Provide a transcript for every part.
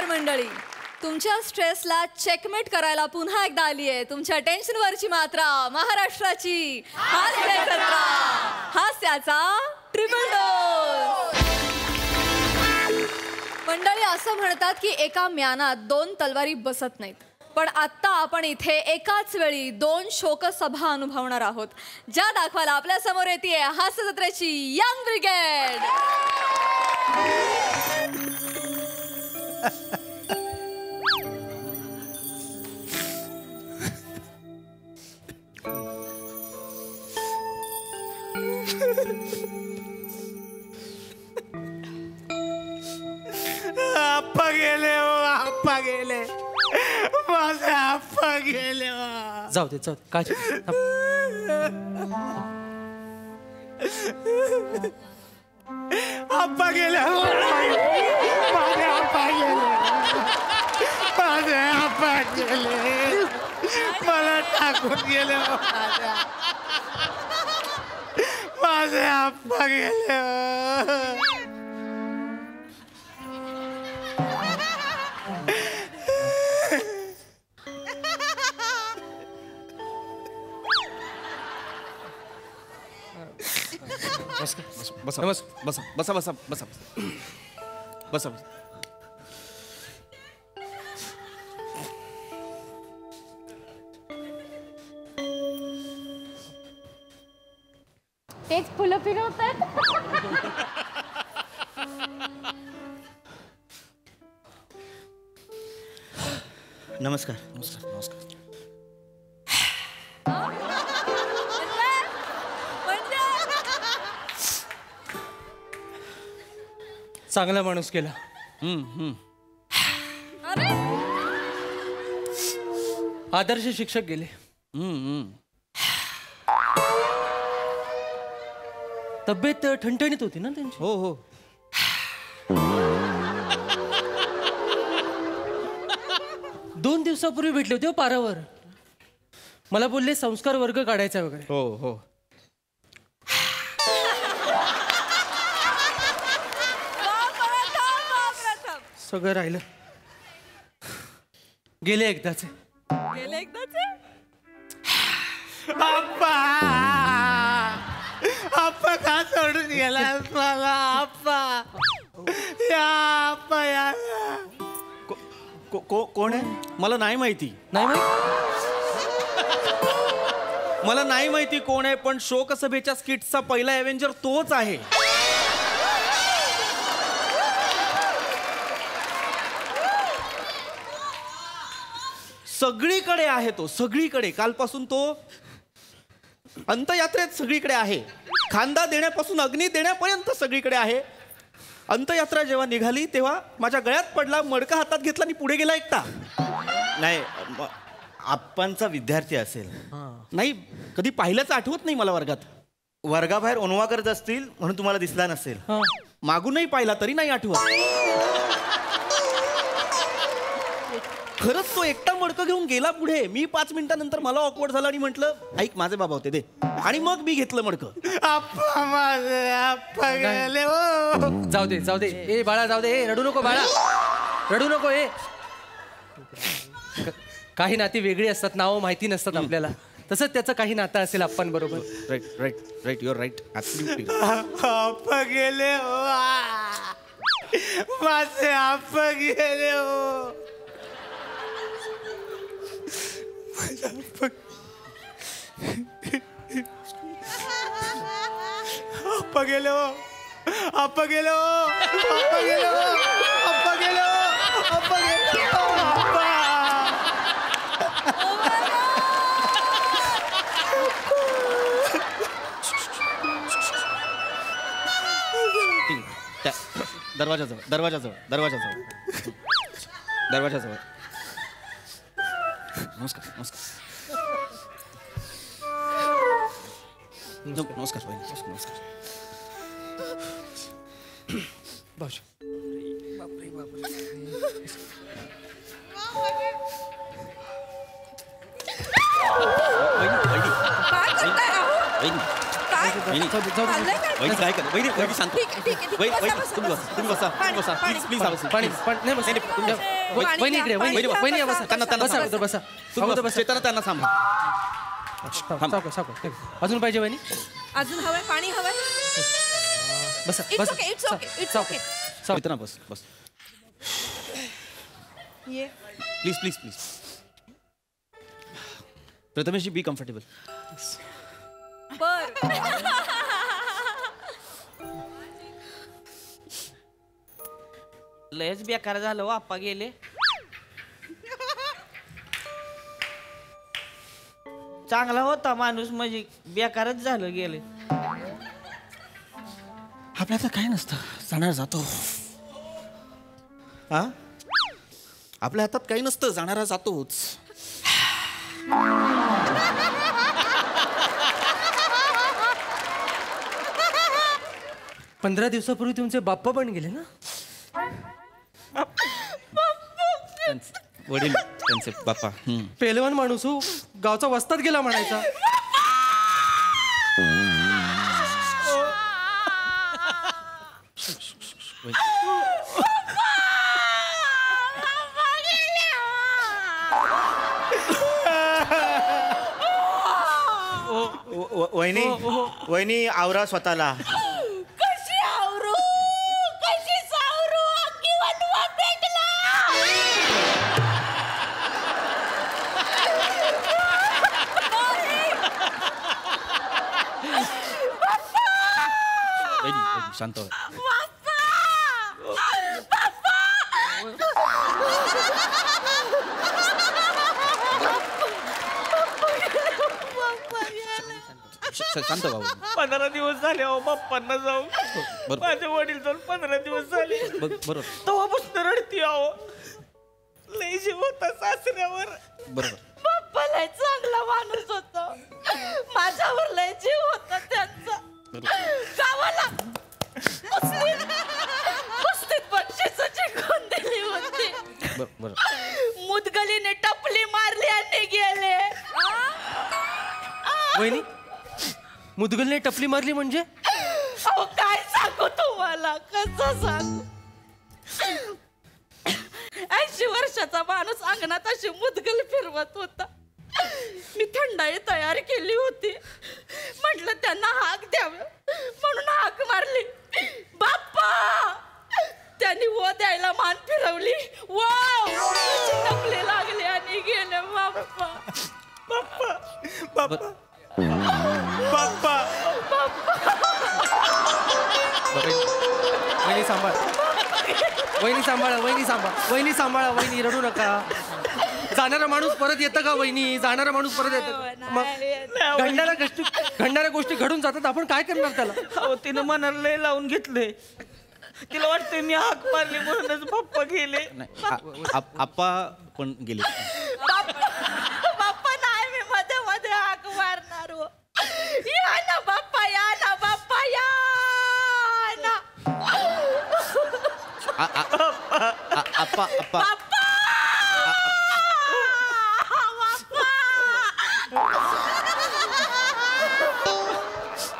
नमस्कार मंडळी. तुमच्या स्ट्रेसला चेकमेट करायला पुन्हा एकदा आली आहे तुमच्या टेन्शनवरची मात्रा, महाराष्ट्राची हास्य जत्रा, हास्याचा ट्रिपल डोस. मंडळी असं म्हणतात की एका म्यानात दोन तलवारी बसत नाहीत, पण आत्ता आपण इथे एकाच वेळी दोन शोकसभा अनुभवणार आहोत, ज्या दाखवायला आपल्या समोर येते हास्य जत्रेची यंग ब्रिगेड. आप्पा गेले हो, आप्पा गेले, माझे आप्पा गेले हो. जाऊ दे काय आप्पा गेले हो, माझे आप्पा गेले, माझे आप्पा गेले, मला टाकून गेले हो, माझे आप्पा गेले हो. बसा बसा बसा बसा बसा बसा बसा. तेच फुलं फिरवतात. नमस्कार. नमस्कार नमस्कार. चांगला माणूस केला. आदर्श शिक्षक गेले. तब्येत ठणठणीत होती ना त्यांची. हो हो. दोन दिवसापूर्वी भेटले होते पारावर. मला बोलले संस्कार वर्ग काढायचा वगैरे. हो हो. सगळं राहिलं. गेले एकदाचे. आप्पा, आप्पा का सोडून गेला मला? आप्पा या, आप्पा या. कोण आहे? मला नाही माहिती. नाही माहिती. मला नाही माहिती कोण आहे, पण शोकसभेच्या स्किटचा पहिला एव्हेंजर तोच आहे. सगळीकडे आहे तो, सगळीकडे. कालपासून तो अंतयात्रेत सगळीकडे आहे. खांदा देण्यापासून अग्नी देण्यापर्यंत सगळीकडे आहे. अंतयात्रा जेव्हा निघाली तेव्हा माझ्या गळ्यात पडला, मडका हातात घेतला आणि पुढे गेला एकटा. नाही, आप्पांचा विद्यार्थी असेल. नाही, कधी पाहिल्याचं आठवत नाही मला वर्गात. वर्गाबाहेर ओनवा करत असतील म्हणून तुम्हाला दिसला नसेल. मागूनही पाहिला तरी नाही आठवत. खरंच तो एकटा मडकं घेऊन गेला पुढे. मी 5 मिनिटांनंतर मला ऑकवर्ड झाला आणि म्हटलं, ऐक माझे बाबा होते दे, आणि मग मी घेतलं मडकं. आप्पा माझे आप्पा गेले हो. जाऊ दे ए बाळा, जाऊ दे. रडू नको बाळा, रडू नको. काही नाती वेगळी असतात, नावं माहिती नसतात आपल्याला. तसंच त्याचं काही नातं असेल आप्पांबरोबर. Right right right, your right. आप्पा गेले हो, माझे आप्पा गेले हो. आप्पा गेले हो, आप्पा गेले हो, आप्पा गेले हो, आप्पा गेले हो, आप्पा गेले हो, आप्पा. दरवाजाजवळ दरवाजाजवळ दरवाजाजवळ दरवाजाजवळ. नमस्कार नमस्कार नमस्कार नमस्कार. वहिनी चाललंय काय? वहिनी काय कर वहिनी वहिनी शांत ठीक आहे, ठीक आहे, ठीक आहे. वहिनी बसा, तुम्ही बसा. बसा तुम्ही बसा पाणी, बसा पाणी. प्लीज प्लीज पाणी नाही बस पाणी वहिनी घ्या, इकडे पाणी वहिनी घ्या, वहिनी बसा. बसा त्यांना बसा अगोदर बसा अगोदर बसा चेतना त्यांना सांभाळ सावकाश सावकाश ठीक आहे. अजून पाहिजे वहिनी अजून हवंय पाणी हवंय बसा It's बसा okay, it's okay, it's सावकाश, okay. सावकाश. चेतना बस बस ये please please please Prathameshji be comfortable बर लयच बेकार झालं आप्पा गेले चांगला होता माणूस म्हणजे बेकारच झालं गेले आपल्याला काय नसतं जाणार जातो हा आपल्या हातात काही नसतं जाणारा जातोच 15 दिवसापूर्वी तुमचे बाप्पा पण गेले ना वडील त्यांचे बाप्पा पेलवान माणूस हो गावचा वस्ताद गेला म्हणायचा वहिनी वहिनी आवरा स्वतःला कशी आवरू कशी सावरू अख्खी वनवा पेटला वहिनी, शांत व्हा. शांत व्हा वहिनी. 15 दिवस झाले अहो बाप्पांना जाऊन बरोबर माझे वडील जाऊन 15 दिवस झाले बरोबर तेव्हापासून रडती अहो लय जीव होता सासऱ्यावर बरोबर बाप्पा लय चांगला माणूस होता माझ्यावर लय जीव होता त्यांचा गावाला कुस्तीत बक्षीस जिंकून दिली होती बरोबर मुदगलीने टपली मारली आणि गेले वहिनी मुदगलने टपली मारली म्हणजे अहो काय सांगू तुम्हाला कसं सांगू 80 वर्षाचा माणूस अंगणात अशी मुदगल फिरवत होता मी थंडाई तयार केली होती म्हटलं त्यांना हाक द्यावं म्हणून हाक मारली बाप्पा त्यांनी वो द्यायला मान फिरवली वाव टपली लागली आणि गेले बाप्पा बाप्पा बाप्पा बाप्पा वहिनी सांभाळ वहिनी सांभाळा वहिनी सांभाळ वहिनी सांभाळा वहिनी रडू नका जाणारा माणूस परत येतं का वहिनी जाणारा माणूस परत येतं मग घडणाऱ्या गोष्टी घडून जातात आपण काय करणार त्याला अहो तिनं मनाला लय लावून घेतलंय तिला वाटतंय मी हाक मारली म्हणूनच बाप्पा गेले नाही आप्पा पण गेले बाप्पा नाही मी मध्ये मध्ये हाक मारणार हो या ना बाप्पा या ना बाप्पा या ना आप्पा आप्पा बाप्पा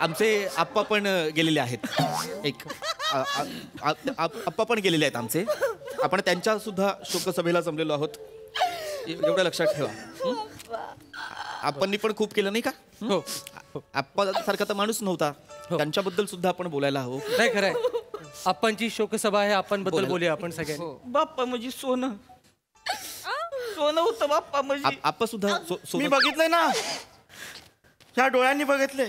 आमचे आप्पा पण गेलेले आहेत एक आप्पा पण गेलेले आहेत आमचे आपण त्यांच्या सुद्धा शोकसभेला जमलेलो आहोत एवढं लक्षात ठेवा आप्पांनी पण खूप केलं नाही का हो आप्पा सारखा तर माणूस नव्हता त्यांच्याबद्दल सुद्धा आपण बोलायला हवं नाही खरंय आपणची शोकसभा आहे आपण बद्दल बोलूया आपण सगळ्यांनी बाप्पा म्हणजे सोनं सोनं होतं बाप्पा म्हणजे आप्पा सुद्धा मी बघितलंय ना ह्या डोळ्यांनी बघितले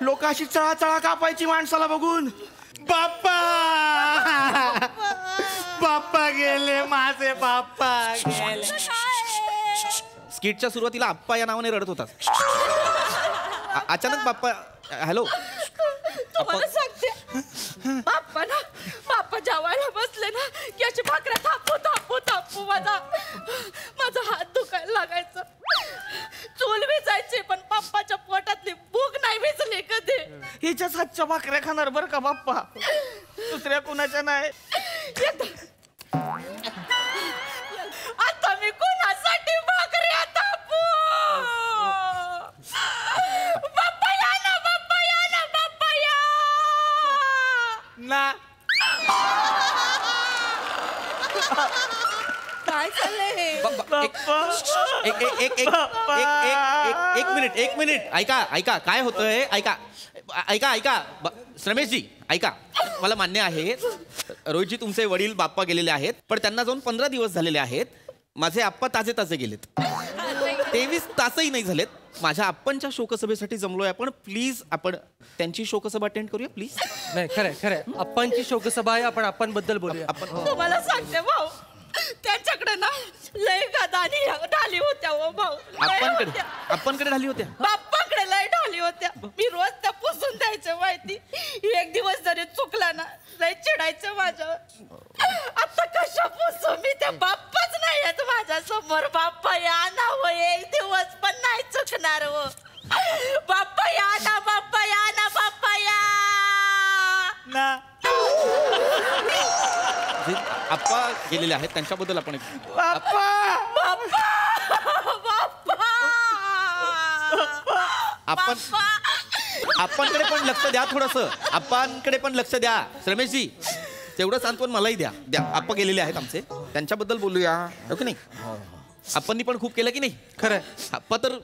लोक अशी चळा चळा कापायची माणसाला बघून बाप्पा बाप्पा गेले माझे बाप्पा गेले स्किटच्या सुरुवातीला आप्पा या नावाने रडत होता अचानक बाप्पा हॅलो तुम्हाला सांगते बाप्पा जेवायला बसले ना की अशी भाकऱ्या थापू थापू थापू माझा हात दुखायला लागायचा चूल विजायची पण बाप्पाच्या पोटातली भूक नाही विजली कधी हिच्याच हातच्या भाकऱ्या खाणार बरं का बाप्पा दुसऱ्या कुणाच्या नाही आता मी कोणासाठी भाकऱ्या थापू एक मिनिट ऐका काय होतंय ऐका श्रमेशजी ऐका, मला मान्य आहे रोहितजी तुमचे वडील बाप्पा गेलेले आहेत, पण त्यांना जाऊन 15 दिवस झालेले आहेत. माझे आप्पा ताजे गेलेत, 23 तासही नाही झालेत. माझ्या आप्पांच्या शोकसभेसाठी जमलोय आपण, प्लीज आपण त्यांची शोकसभा अटेंड करूया प्लीज. नाही खरंय आप्पांची शोकसभा आहे, आपण आप्पांबद्दल बोलूया. तुम्हाला सांगते भाऊ, त्यांच्याकडे ना लय गदानी ढाली होत्या हो भाऊ. आपणकडे ढाली होत्या, बाप्पाकडे लय ढाली होत्या. मी रोज त्या पुसून द्यायचं माहिती. एक दिवस जरी चुकला ना लय चिडायचं माझ्यावर. आता कशा पुसू मी, त्या बाप्पाच नाही आहेत माझ्या समोर. बाप्पा या ना हो, एक दिवस पण नाही चुकणार हो. बाप्पा या ना, बाप्पा या ना, बाप्पा या ना. आप्पा गेलेले आहेत त्यांच्याबद्दल आपण आपणकडे पण लक्ष द्या, थोडस आपणकडे पण लक्ष द्या. रमेशजी तेवढं सांत्वन मलाही द्या. आप्पा गेलेले आहेत आमचे, त्यांच्याबद्दल बोलूया हो की नाही. आपणनी पण खूप केलं की नाही. खरंय, आप्पा तर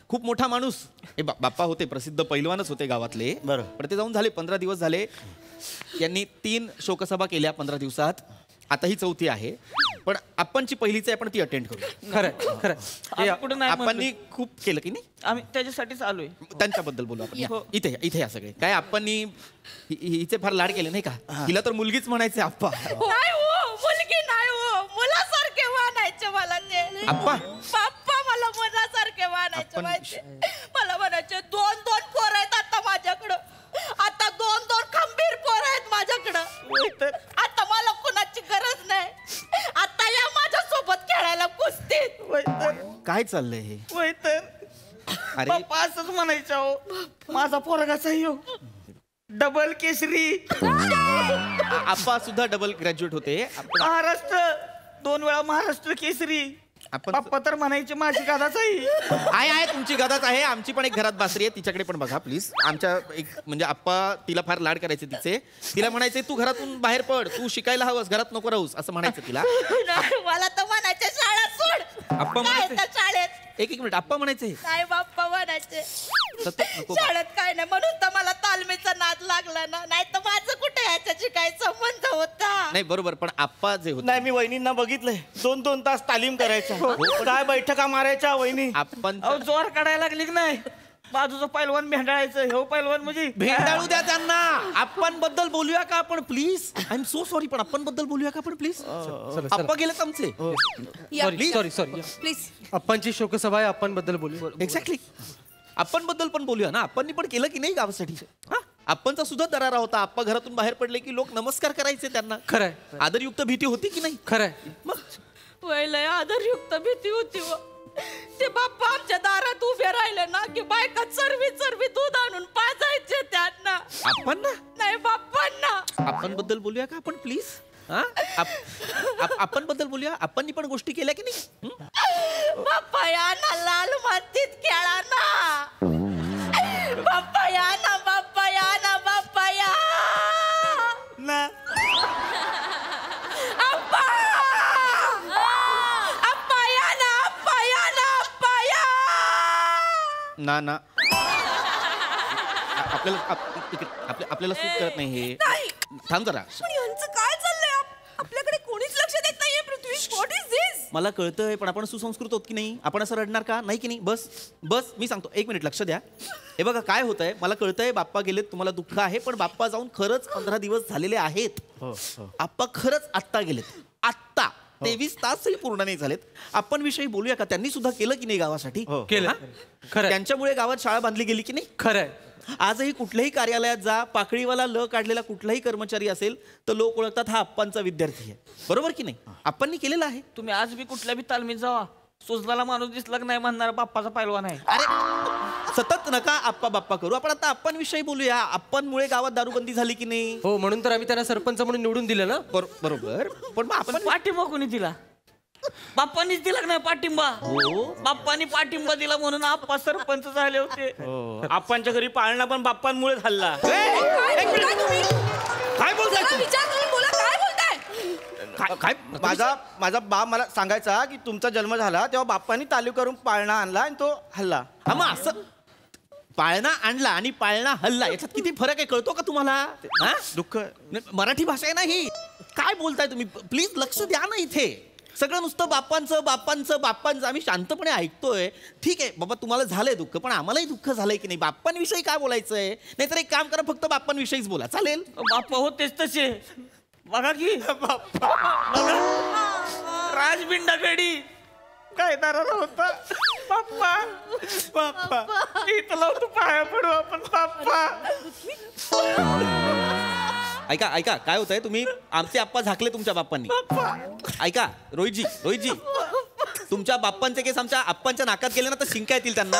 खूप मोठा माणूस. हे बाप्पा होते, प्रसिद्ध पैलवानच होते गावातले. बरं. पण ते जाऊन झाले 15 दिवस झाले. यांनी 3 शोकसभा केल्या 15 दिवसात. आता ही 4थी आहे, पण आपणची पहिलीच आहे, आपण ती अटेंड करू. खरंय कुठं नाही आपणनी खूप केलं की नाही. आम्ही त्याच्यासाठीच आलोय. त्यांच्याबद्दल बोलू आपण. इथे या सगळे. काय आपणनी हिचे फार लाड केले नाही का. हिला तर मुलगीच म्हणायचे आप्पा. नाही हो, मुलगी नाही हो, मुलासारखे मानायचे मला ते. आप्पा बाप्पा मला मुलासारखे मानायचे माहिती. मला म्हणायचे 2 पोर आहेत आता माझ्याकडं. आता 2 खंबीर पोर आहेत माझ्याकडं. आता मला कुणाची गरज नाही. आता या माझ्या सोबत खेळायला कुस्तीत. काय चाललंय हे. वय तर अरे बाप्पा असंच म्हणायचं हो. माझा पोरगाचा हो डबल केसरी. आप्पा सुद्धा डबल ग्रॅज्युएट होते. महाराष्ट्र 2 वेळा महाराष्ट्र केसरी. बाप्पा तर म्हणायचे माझी गादाच आहे तुमची गदाच आहे. आमची पण एक घरात बासरी आहे, तिच्याकडे पण बघा प्लीज. आमच्या एक म्हणजे आप्पा तिला फार लाड करायचे तिचे. तिला म्हणायचे तू घरातून बाहेर पड, तू शिकायला हवंस, घरात नको राहूस असं म्हणायचं तिला. मला तर म्हणायचे शाळा सोड. आप्पा काय म्हणायचे त्या शाळेत एक मिनिट आप्पा म्हणायचे काय बाप्पा म्हणायचे. सतत नको बा. शाळेत काय नाही म्हणून तर मला तालमीचा नाद लागला ना. नाही तर माझं कुठे ह्याच्याशी काय संबंध होता. नाही बरोबर, पण आप्पा जे होते नाही, मी वहिनींना बघितलंय 2-2 तास तालीम करायच्या. काय बैठका मारायच्या वहिनी. आपण अहो जोर काढायला लागली की नाही. बाजूचं पैलवान भेंडाळायचं, हे पैलवान म्हणजे भेंडाळू द्या त्यांना. आपण बद्दल बोलूया का आपण please. I am so sorry, पण आपण बद्दल बोलूया का आपण प्लीज. आप्पा गेलेत आमचे. Sorry please. आप्पांची शोकसभा आहे, आप्पांबद्दल बोलू. एक्झॅक्टली. आपण बद्दल पण बोलूया ना. आपण पण केलं की नाही गावासाठी. आपणचा सुद्धा दरारा होता. आप्पा घरातून बाहेर पडले की लोक नमस्कार करायचे त्यांना. खरंय आदरयुक्त भीती होती की नाही. खरंय. मग लय आदरयुक्त भीती होती व. ते बाप्पा आमच्या दारात उभे राहिले ना की बायका चरवी दूध आणून पाजायचे त्यांना. आपण ना नाही बाप्पांना. आपण बद्दल बोलूया का आपण प्लीज. आपण बद्दल बोलूया. आपण पण गोष्टी केल्या की नाही. बाप्पा या ना, लाल मातीत खेळा ना. बाप्पा या ना, बाप्पा या ना, बाप्पा या ना. आप्पा. आप्पा या ना, आप्पा या ना, आप्पा या ना आपल्याला सूट करत नाही हे. नाही. थांब जरा. पण यांचं काय चाललंय. आपल्याकडे कोणीच लक्ष देत नाहीये. पृथ्वी, व्हॉट इज दिस. मला कळतंय, पण आपण सुसंस्कृत होत की नाही. आपण असं रडणार का नाही की नाही. बस मी सांगतो, 1 मिनिट लक्ष द्या. हे बघा काय होतंय. मला कळतंय बाप्पा गेलेत, तुम्हाला दुःख आहे, पण बाप्पा जाऊन खरंच 15 दिवस झालेले आहेत. आप्पा खरंच आत्ता गेलेत. आत्ता 23 तासही पूर्ण नाही झालेत. आपण विषयी बोलूया का. त्यांनी सुद्धा केलं की नाही गावासाठी. केलं. खरंय त्यांच्यामुळे गावात शाळा बांधली गेली की नाही. खरंय. आजही कुठल्याही कार्यालयात जा, पाकळीवाला ल काढलेला कुठलाही कर्मचारी असेल तर लोक ओळखतात हा आप्पांचा विद्यार्थी आहे. बरोबर की नाही. आप्पांनी केलेलं आहे. तुम्ही आज बी कुठल्या बी तालमीत जावा, सुजलाला माणूस दिसला की नाही म्हणणार बाप्पाचा पैलवान आहे. अरे सतत नका आप्पा बाप्पा करू. आपण आता आप्पांविषयी बोलूया. आप्पांमुळे गावात दारूबंदी झाली की नाही. हो, म्हणून तर आम्ही त्यांना सरपंच म्हणून निवडून दिलं ना. बरोबर, पण मग आपण आपण पाठिंबा कोणी दिला. बाप्पानीच दिला की नाही पाठिंबा. बाप्पानी पाठिंबा दिला म्हणून आप्पा सरपंच झाले होते. आपणच्या घरी पाळणा पण बाप्पांमुळे हल्ला. काय तुम्ही काय बोलताय जरा तुम्ही? विचार करून बोला. काय बोलताय. काय माझा बाप मला सांगायचा की तुमचा जन्म झाला तेव्हा बाप्पानी तालीव करून पाळणा आणला आणि तो हल्ला. हा मग असं पाळणा आणला आणि पाळणा हल्ला याच्यात किती फरक आहे कळतो का तुम्हाला? हा? दुःख मराठी भाषा आहे ना ही. काय बोलताय तुम्ही? प्लीज लक्ष द्या ना इथे. सगळं नुसतं बाप्पांचं बाप्पांचं बाप्पांचं आम्ही शांतपणे ऐकतोय. ठीक आहे बाबा तुम्हाला झालंय दुःख पण आम्हालाही दुःख झालंय की नाही. बाप्पांविषयी काय बोलायचंय? नाहीतर एक काम करा फक्त बाप्पांविषयीच बोला चालेल. बाप्पा होतेच तसे बघा की बघा राजबिंडागडी काय दाराला होता बाप्पा बाप्पा इथं लावतो पाया पडू आपण बाप्पा. ऐका ऐका काय होतंय तुम्ही आमचे आप्पा झाकले तुमच्या बाप्पांनी. ऐका रोहितजी तुमच्या बाप्पांचे केस आमच्या आप्पांच्या नाकात गेले ना तर शिंका येतील त्यांना.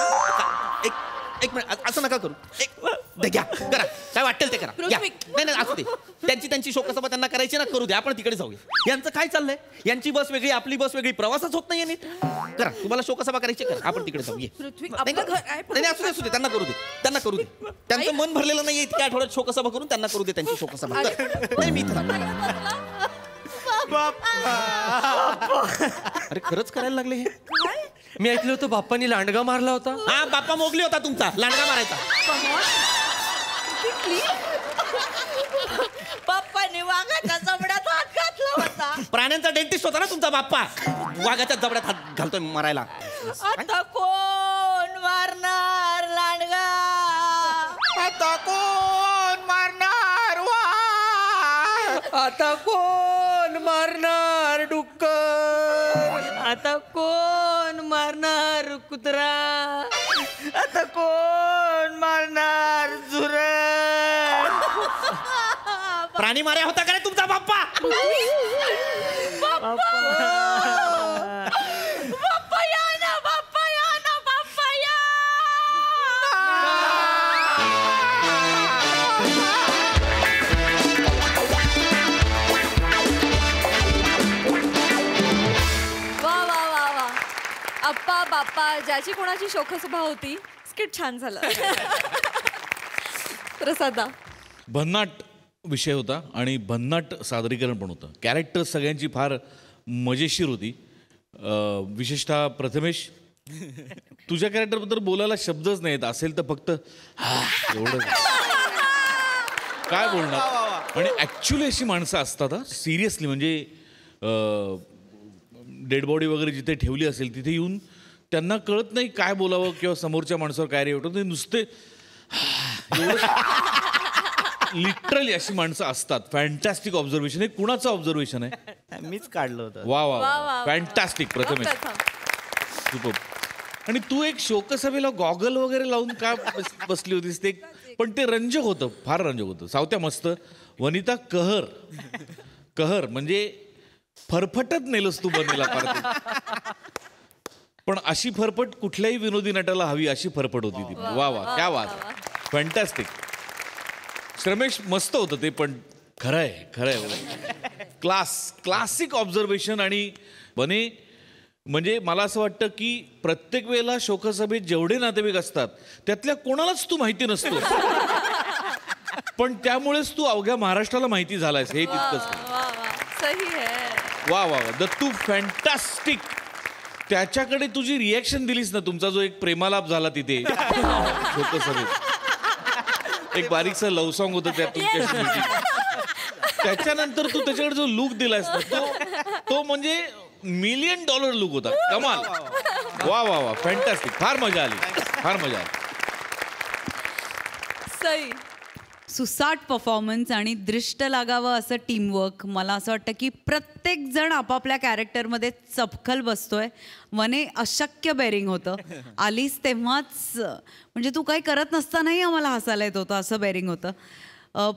एक मिनिट असं नका करू. घ्या करा काय वाटेल ते करा. नाही असू दे. त्यांची शोकसभा त्यांना करायची ना करू दे. आपण तिकडे जाऊया. यांचं काय चाललंय? यांची बस वेगळी आपली बस वेगळी प्रवासच होत नाही नीट. करा तुम्हाला शोकसभा करायची करा आपण तिकडे जाऊया. नाही असू दे त्यांना करू दे त्यांचं मन भरलेलं नाही इतक्या आठवड्यात शोकसभा करून त्यांना करू दे त्यांची शोकसभा. नाही मी अरे खरंच करायला लागले हे. मी ऐकलं होतं बाप्पानी लांडगा मारला होता. हा बाप्पा मोगली होता तुमचा लांडगा मारायचा. बाप्पाने वाघाच्या जबड्यात हात घातला होता. प्राण्यांचा डेंटिस्ट होता ना तुमचा बाप्पा. वाघाच्या जबड्यात हात घालतोय मारायला. आता कोण मारणार लांडगा? आता कोण मारणार आता कोण मारणार डुक्कर? आता कोण मारणार कुत्रा? आता कोण मारणार झुरळ? प्राणी मार्या होता का रे तुमचा बाप्पा? बाप्पा या ना बाप्पा या ना बाप्पा या. वा अप्पा बाप्पा ज्याची कोणाची शोकसभा होती स्किट छान झालं. प्रसादा भन्नाट विषय होता आणि भन्नाट सादरीकरण पण होतं. कॅरेक्टर सगळ्यांची फार मजेशीर होती. विशेषतः प्रथमेश तुझ्या कॅरेक्टरबद्दल बोलायला शब्दच नाहीत. असेल तर फक्त एवढं काय बोलणार. आणि ॲक्च्युली अशी माणसं असतात हा सिरियसली. म्हणजे डेड बॉडी वगैरे जिथे ठेवली असेल तिथे येऊन त्यांना कळत नाही काय बोलावं किंवा समोरच्या माणसावर काय रिएक्ट होतं. नुसते लिटरली अशी माणसं असतात. फॅन्टॅस्टिक ऑब्झर्वेशन आहे. कुणाचं ऑब्झर्वेशन आहे? मीच काढलं होतं. वा फॅन्टॅस्टिक प्रथमेश सुपर. आणि तू एक शोकसभेला गॉगल वगैरे लावून का बसली होतीस ते पण ते रंजक होतं. फार रंजक होतं. सावत्या मस्त. वनिता कहर म्हणजे फरफटत नेलंस तू बनेला पार. पण अशी फरफट कुठल्याही विनोदी नटाला हवी अशी फरफट होती ती. वा क्या वाद. फॅन्टॅस्टिक. श्रमेश मस्त होतं ते पण खरंय क्लासिक ऑब्झर्वेशन. आणि बने म्हणजे मला असं वाटतं की प्रत्येक वेळेला शोकसभेत जेवढे नातेवाईक असतात त्यातल्या कोणालाच तू माहिती नसतो पण त्यामुळेच तू अवघ्या महाराष्ट्राला माहिती झालायस हे तितकंच. सही है. वा तू फॅन्टॅस्टिक. त्याच्याकडे तुझी रिॲक्शन दिलीस ना. तुमचा जो एक प्रेमालाप झाला तिथे शोकसभेत एक बारीकसा लव्ह सॉन्ग होतं त्या तुमच्याशी. त्याच्यानंतर तू त्याच्याकडे जो लुक दिलास ना तो म्हणजे $1 मिलियन लुक होता. कमाल. वा फॅन्टॅस्टिक. फार मजा आली. सई सुसाट परफॉर्मन्स आणि दृष्ट लागावं असं टीमवर्क. मला असं वाटतं की प्रत्येक जण आपापल्या कॅरेक्टरमध्ये चपखल बसतोय. मने अशक्य बेरिंग होतं. आलीस तेव्हाच म्हणजे तू काही करत नसतानाही आम्हाला हसायला येत होतं असं बेरिंग होतं.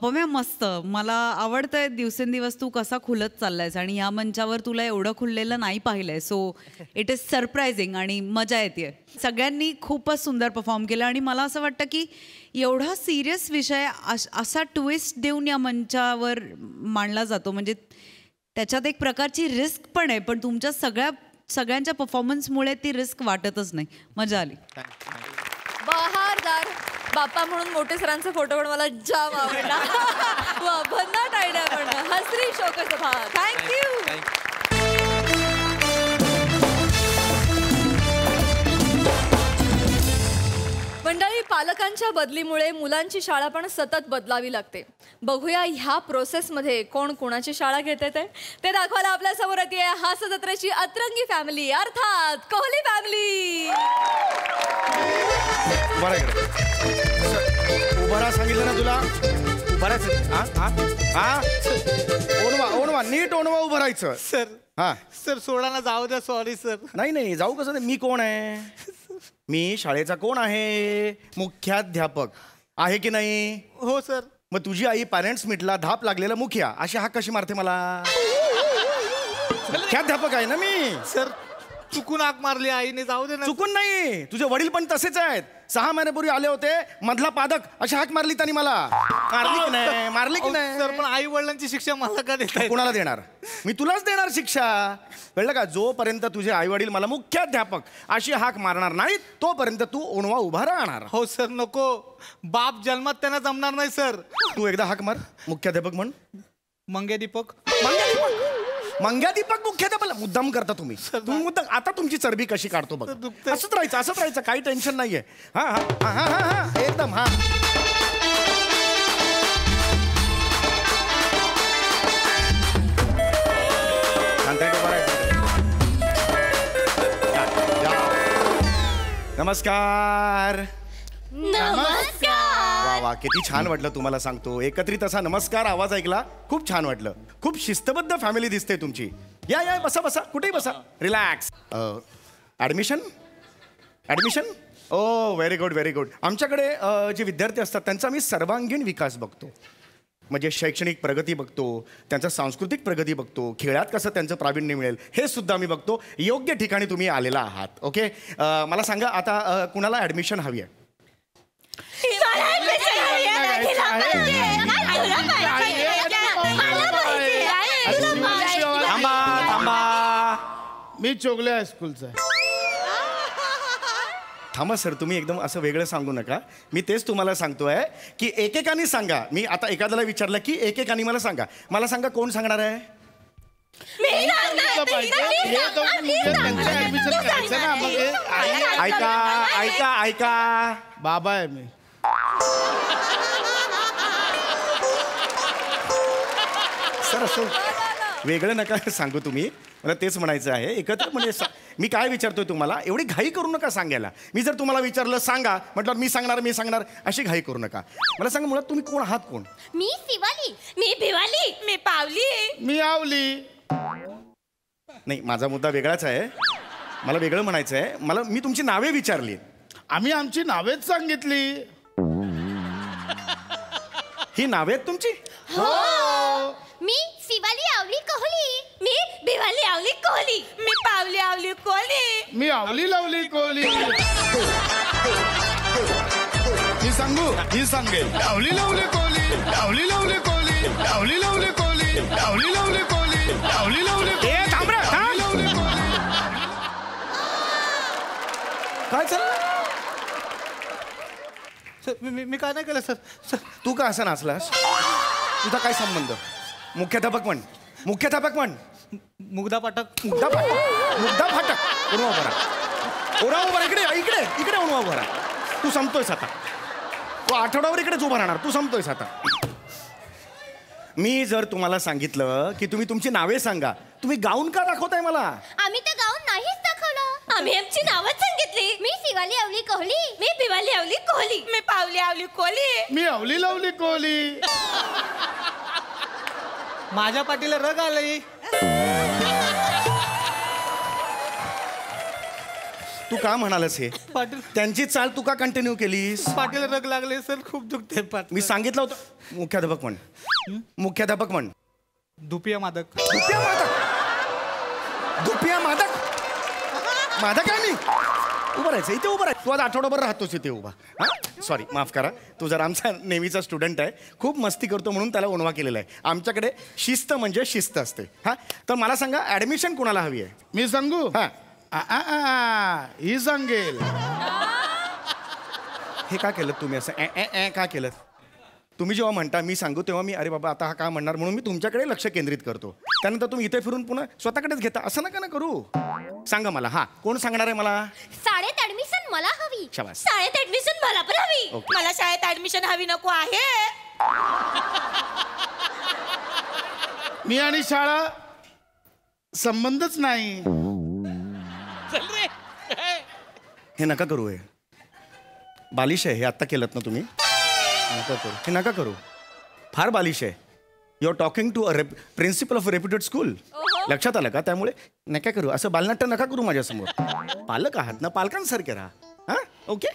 पम्या मस्त. मला आवडतंय दिवसेंदिवस तू कसा खुलत चाललायस आणि या मंचावर तुला एवढं खुललेलं नाही पाहिलंय. सो इट इज सरप्रायझिंग आणि मजा येते. सगळ्यांनी खूपच सुंदर परफॉर्म केलं आणि मला असं वाटतं की एवढा सिरियस विषय असा ट्विस्ट देऊन या मंचावर मांडला जातो म्हणजे त्याच्यात एक प्रकारची रिस्क पण आहे. पण तुमच्या सगळ्यांच्या परफॉर्मन्समुळे ती रिस्क वाटतच नाही. मजा आली. बहारदार बाप्पा म्हणून मोठे सरांचा फोटो पण मला जाम आवडला. वा, भन्नाट आयडिया पण. हसरी शोकसभा. थँक्यू. मंडळी, पालकांच्या बदलीमुळे मुलांची शाळा पण सतत बदलावी लागते. बघूया ह्या प्रोसेसमध्ये कोण कोणाची शाळा घेते ते दाखवायला आपल्या समोर येते हास्य जत्रेची अतरंगी फॅमिली, अर्थात कोहली फॅमिली. उभारा सांगितलं ना तुला. उभारायचं. ओणवा नीट ओणवा उभं राहायचं. सर हा सर सोडा ना, जाऊ द्या. Sorry sir. नाही जाऊ कसं नाही. मी कोण आहे? मी शाळेचा कोण आहे? मुख्याध्यापक आहे की नाही? हो सर. मग तुझी आई पॅरेंट्स मीटला धाप लागलेला मुखिया अशी हाक कशी मारते मला? मुख्याध्यापक आहे ना मी. सर चुकून हाक मारली आईने, जाऊ दे ना. चुकून नाही, तुझे वडील पण तसेच आहेत. 6 महिन्यापूर्वी आले होते, मधला पादक अशी हाक मारली त्यांनी मला. मारली की नाही? सर पण आई वडिलांची शिक्षा मला का देताय? कोणाला देणार? मी तुलाच देणार शिक्षा. कळलं का? जोपर्यंत तुझे आई वडील मला मुख्याध्यापक अशी हाक मारणार नाही तोपर्यंत तू ओणवा उभा राहणार. हो सर. नको, बाप जन्मात त्यांना जमणार नाही सर. तू एकदा हाक मार. मुख्याध्यापक म्हण. मंगे दीपक. मंग्यादीपक मुख्याध्यापक. मुद्दाम करता तुम्ही. मुद्दाम. आता तुमची चरबी कशी काढतो बघ. असंच राहायचं काही टेन्शन नाहीये. हा हा हा हा हा एकदम. हा नमस्कार. वा वा, किती छान वाटलं तुम्हाला सांगतो. एकत्रित असा नमस्कार आवाज ऐकला, खूप छान वाटलं. खूप शिस्तबद्ध फॅमिली दिसते तुमची. या बसा कुठेही बसा. रिलॅक्स. ॲडमिशन ओ व्हेरी गुड. आमच्याकडे जे विद्यार्थी असतात त्यांचा मी सर्वांगीण विकास बघतो. म्हणजे शैक्षणिक प्रगती बघतो, त्यांचा सांस्कृतिक प्रगती बघतो, खेळात कसं त्यांचं प्रावीण्य मिळेल हे सुद्धा मी बघतो. योग्य ठिकाणी तुम्ही आलेला आहात. ओके, मला सांगा आता कुणाला ॲडमिशन हवी आहे? थांबा. मी चोगले हायस्कूलचा आहे. थांबा सर, तुम्ही एकदम असं वेगळं सांगू नका. मी तेच तुम्हाला सांगतोय की एकेकानी सांगा. मी आता एखाद्याला विचारलं की एकेकानी मला सांगा कोण सांगणार आहे? ऐका. बाबा आहे मी. सर असं वेगळं नका सांगू तुम्ही. मला तेच म्हणायचं आहे. एकत्र म्हणजे मी काय विचारतोय तुम्हाला, एवढी घाई करू नका सांगायला. मी जर तुम्हाला विचारलं सांगा म्हटलं मी सांगणार अशी घाई करू नका. मला सांगा मुळात तुम्ही कोण आहात? कोण? मी शिवाली. मी भिवाली. मी पावली. मी आवली. नाही, माझा मुद्दा वेगळाच आहे. मला वेगळं म्हणायचं आहे. मी तुमची नावे विचारली. आम्ही आमची नावेच सांगितली. ही नावे आहेत तुमची? हो. मी शिवाली आवली कोहली. मी भिवाली आवली कोहली. मी पावली आवली कोहली. मी आवली लावली कोहली. मी सांगू? ही सांगेल. आवली लावली कोहली. आवली लावली कोहली. आवली लावली कोहली. आवली लावली कोहली. आवली लावली कोहली. काय चाललं? सर मी काय नाही केलं सर. तू का असं नाचलास? तुझा काय संबंध? मुख्याध्यापक म्हण. मुग्धा पाठक. मुग्धा फाटक. ओणवा उभा. इकडे ओणवा उभा राहा. तू संपतोयस आता. तू आठवड्यावर इकडेच उभा राहणार. तू संपतोयस आता. मी जर तुम्हाला सांगितलं की तुम्ही तुमची नावे सांगा, तुम्ही गाऊन का दाखवताय मला? आम्ही तर गाऊन नाहीच दाखवलं. आम्ही आमची नावच सांगितली. मी शिवाली आवली कोहली. मी भिवाली आवली कोहली. मी पावली आवली कोहली. मी आवली लावली कोहली. माझ्या पाठीला रग आलंय. तू का म्हणालस हे? पाटील त्यांची चाल तू का कंटिन्यू केलीस? पाठीला रग लागले सर, खूप दुखते पाठ. मी सांगितलं होतं. मुख्याध्यापक म्हण. धुपिया मादक. मादक आहे मी. उभं राहायचं इथे. उभं राहायचं. तू आज आठवडाभर राहतोस इथे उभा. हा सॉरी, माफ करा. तू जर आमचा नेहमीचा स्टुडंट आहे, खूप मस्ती करतो म्हणून त्याला ओणवा केलेला आहे. आमच्याकडे शिस्त म्हणजे शिस्त असते. हा, तर मला सांगा ॲडमिशन कोणाला हवी आहे? मी सांगू? हा. ही सांगेल. हे का केलं तुम्ही असं का केलं? तुम्ही जेव्हा म्हणता मी सांगू तेव्हा मी अरे बाबा आता हा का म्हणणार म्हणून मी तुमच्याकडे लक्ष केंद्रित करतो. त्यानंतर तुम्ही इथे फिरून पुन्हा स्वतःकडेच घेता. असं नका ना करू. सांगा मला. हा कोण सांगणार आहे मला? शाळेत ऍडमिशन मला हवी. शाबास. शाळेत ऍडमिशन मला पण हवी. ओके. मला शाळेत ऍडमिशन हवी नको आहे. मी आणि शाळा संबंधच नाही. हे नका करू. हे बालिश आहे. हे आत्ता केलं ना तुम्ही. नका करू. हे नका करू. फार बालिश आहे. You are talking to a principal of reputed school. लक्षात आलं का? त्यामुळे नका करू. असं बालनाट्य नका करू माझ्यासमोर. पालक आहात ना, पालकांसारखे राहा. हां ओके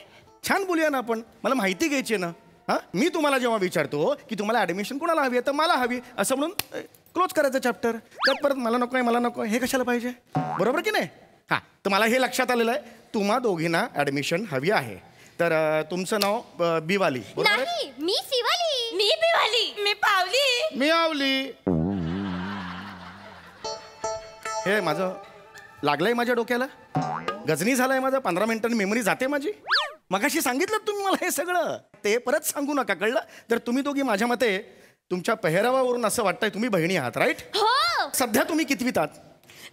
छान बोलूया ना आपण. मला माहिती घ्यायची आहे ना. हां मी तुम्हाला जेव्हा विचारतो की तुम्हाला ॲडमिशन कोणाला हवी आहे तर मला हवी असं म्हणून क्लोज करायचं चॅप्टर. त्यात परत मला नको आहे मला नको आहे हे कशाला पाहिजे? बरोबर की नाही? हां तर मला हे लक्षात आलेलं आहे तुम्हा दोघींना ॲडमिशन हवी आहे. तर तुमचं नाव बिवाली बरोबर आहे? नाही मी शिवाली. मी पिवाली. मी पावली. मी आवली. हे माझं लागलंय माझ्या डोक्याला. गजनी झालाय माझा. 15 मिनिटांनी मेमरी जाते माझी. मगाशी सांगितलं तुम्ही मला हे सगळं. ते परत सांगू नका कळलं? तर तुम्ही दोघी माझ्या मते तुमच्या पेहरावावरून असं वाटतंय तुम्ही बहिणी आहात राईट? हो सध्या तुम्ही कितवीत आहात?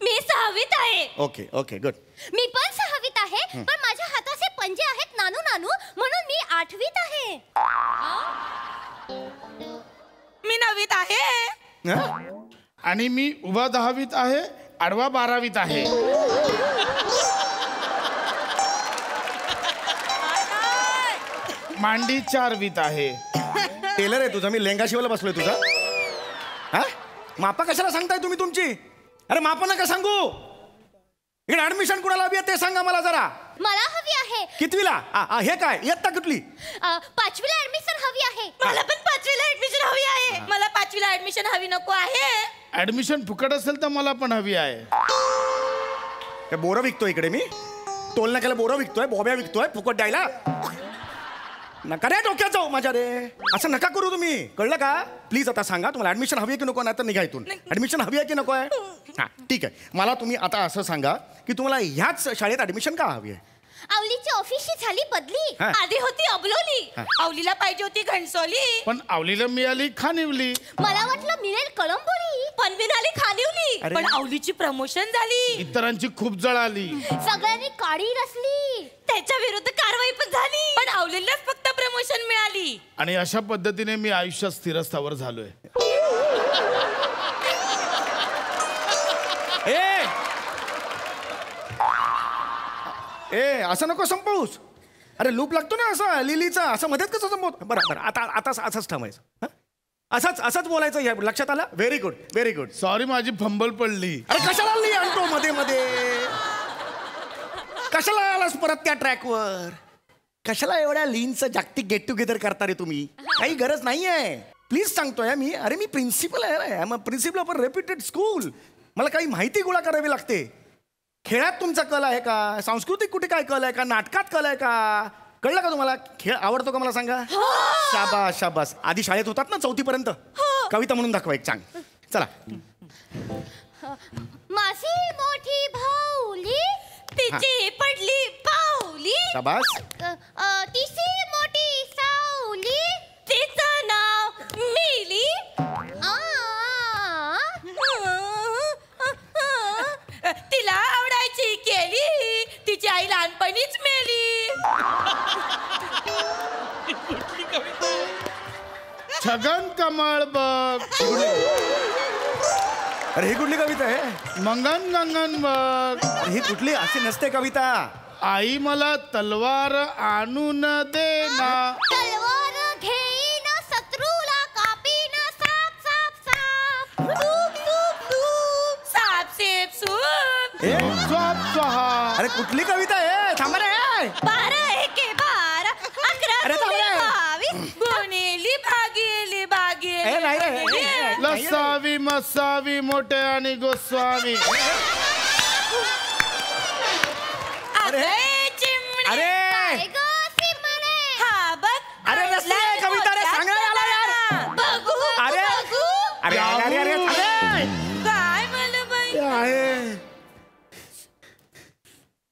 मी 6वीत आहे. Okay okay good. मी पण 6वीत आहे पण माझ्या हाताचे पंजे आहेत नानू नानू म्हणून मी 8वीत आहे. मी 9वीत आहे. आणि मी उभा 10वीत आहे आडवा 12वीत आहे. मांडी 4वीत आहे. टेलर आहे तुझा. मी लेंगा शिवायला बसलोय तुझा. हा मापा कशाला सांगताय तुम्ही तुमची? अरे मापा नका सांगू. इकडे ऍडमिशन कुणाला हवी आहे ते सांगा मला जरा. मला हवी आहे. कितवीला? हे काय इयत्ता कुठली? 5वीला ऍडमिशन हवी आहे. मला पण 5वीला ऍडमिशन हवी आहे. मला 5वीला ऍडमिशन हवी नको आहे. ऍडमिशन फुकट असेल तर मला पण हवी आहे. काय बोरं विकतोय इकडे मी? टोल नाक्याला बोरं विकतोय, बोब्या विकतोय फुकट द्यायला? नका रे डोक्यात जाऊ माझ्या रे. असं नका करू तुम्ही कळलं का? प्लीज आता सांगा तुम्हाला ऍडमिशन हवी आहे की नको? नाही तर निघा इथून. ऍडमिशन हवी आहे की नको आहे? हां ठीक आहे. मला तुम्ही आता असं सांगा की तुम्हाला ह्याच शाळेत ऍडमिशन का हवी आहे? आवलीची ऑफिसची झाली बदली. हा. आधी होती अबलोली. आवलीला पाहिजे होती घणसोली. पण आवलीला मिळाली खानिवली. मला वाटलं मिळेल कळंबोली पण मिळाली खानिवली. अरे. पण आवलीची प्रमोशन झाली. इतरांची खूप जळाली. सगळ्यांनी काळी रचली. त्याच्या विरुद्ध कारवाई पण झाली. पण आवलीलाच फक्त प्रमोशन मिळाली. आणि अशा पद्धतीने मी आयुष्यात स्थिरस्थावर झालोय. ए असं नको संपवूस. अरे लूप लागतो ना असा लिलीचा. असं मध्येच कसं संपवत? बरं बरं आता आता असंच थांबायचं. हं? असंच बोलायचं. या लक्षात आलं? Very good very good. Sorry माझी फंबल पडली. अरे कशाला आली आणतो मध्ये मध्ये? कशाला आलास परत त्या ट्रॅकवर? कशाला एवढ्या लीनचं जागतिक गेट टुगेदर करता रे तुम्ही? काही गरज नाहीये. प्लीज सांगतोय मी. अरे मी प्रिन्सिपल आहे. Principal of a reputed school. मला काही माहिती गोळा करावी लागते. खेळात तुमचा कल आहे का? सांस्कृतिक कुठे काय कल आहे का? नाटकात कल आहे का? कळलं का तुम्हाला? खेळ आवडतो का मला सांगा? शाबास शाबास. आधी शाळेत होतात ना 4थी पर्यंत? कविता म्हणून दाखवा एक चांग. चला. माझी मोठी भाऊली तिची पडली पाऊली. शाबास. तिची मोठी सावली तिचं नाव मिली. तिला आवडायची केली. तिची आई लहानपणीच मेली. छगन कमळ बघ. अरे ही कुठली कविता आहे? मंगन गंगन बघ. अरे ही कुठली? अशी नसते कविता. आई मला तलवार आणून दे ना. तलवार घेईन शत्रूला कापीन साप साप साप सूप सूप सूप साप सेप सूप. ए, झोप चहा. अरे कुठली कविता आहे? थांबा रे. 12 एके 12 11 अरे थांब रे. 22 गुणिली भागिली ए, नाही रे. भागिली. लसावी मसावी मोठे आणि गोस्वामी. अरे चिमणी. अरे काय ग सिमणे? हा बघ. अरे रस्ते कविता रे सांगायला आला यार. बघू अरे. बघू. अरे अरे अरे अरे काय मला बाई. आहे.